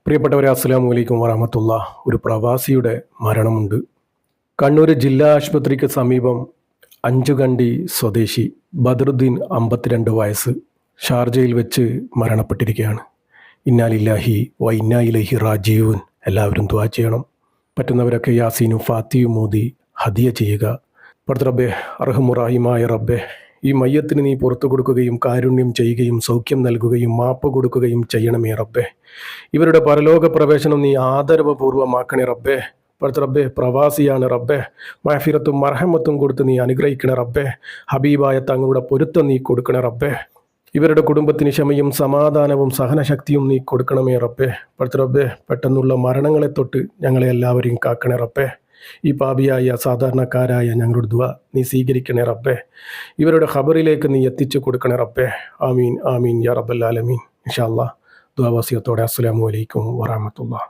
പ്രിയപ്പെട്ടവരെ, അസ്സലാമു അലൈക്കും വറഹമത്തുള്ള. ഒരു പ്രവാസിയുടെ മരണമുണ്ട്. കണ്ണൂർ ജില്ലാ ആശുപത്രിക്ക് സമീപം അഞ്ചുകണ്ടി സ്വദേശി ബദറുദ്ദീൻ 52 വയസ്സ് ഷാർജയിൽ വെച്ച് മരണപ്പെട്ടിരിക്കുകയാണ്. ഇന്നാ ലില്ലാഹി വ ഇന്നാ ഇലൈഹി റാജിഊൻ. എല്ലാവരും ദുആ ചെയ്യണം. പറ്റുന്നവരൊക്കെ യാസീനും ഫാത്തിയും മോദി ഹദിയ ചെയ്യുക. പടച്ച റബ്ബേ, അർഹമുറാഹിമായ റബ്ബേ, ഈ മയ്യത്തിന് നീ പുറത്തു കൊടുക്കുകയും കാരുണ്യം ചെയ്യുകയും സൗഖ്യം നൽകുകയും മാപ്പ് കൊടുക്കുകയും ചെയ്യണമേ റബ്ബേ. ഇവരുടെ പരലോക പ്രവേശനം നീ ആദരവപൂർവ്വമാക്കണേ റബ്ബേ. പടച്ച റബ്ബേ, പ്രവാസിയാണ് റബ്ബേ, മഹഫിറത്തും മർഹമത്തും കൊടുത്ത് നീ അനുഗ്രഹിക്കണേ റബ്ബേ. ഹബീബായ തങ്ങളുടെ പൊരുത്തം നീ കൊടുക്കണേ റബ്ബേ. ഇവരുടെ കുടുംബത്തിന് ക്ഷമയും സമാധാനവും സഹനശക്തിയും നീ കൊടുക്കണമേ റബ്ബേ. പടച്ച റബ്ബേ, പെട്ടെന്നുള്ള മരണങ്ങളെ തൊട്ട് ഞങ്ങളെ എല്ലാവരെയും കാക്കണേ റബ്ബേ. ഈ പാപിയായ സാധാരണക്കാരായ ഞങ്ങളുടെ ദുആ നീ സ്വീകരിക്കണേ റബ്ബേ. ഇവരുടെ ഖബറിലേക്ക് നീ എത്തിച്ചു കൊടുക്കണേ റബ്ബേ. ആമീൻ ആമീൻ യാ റബ്ബൽ ആലമീൻ. ഇൻഷാ അല്ലാഹ് ദുആ വസിയത്തോടെ അസ്സലാമു അലൈക്കും വറഹ്മത്തുള്ളാഹി.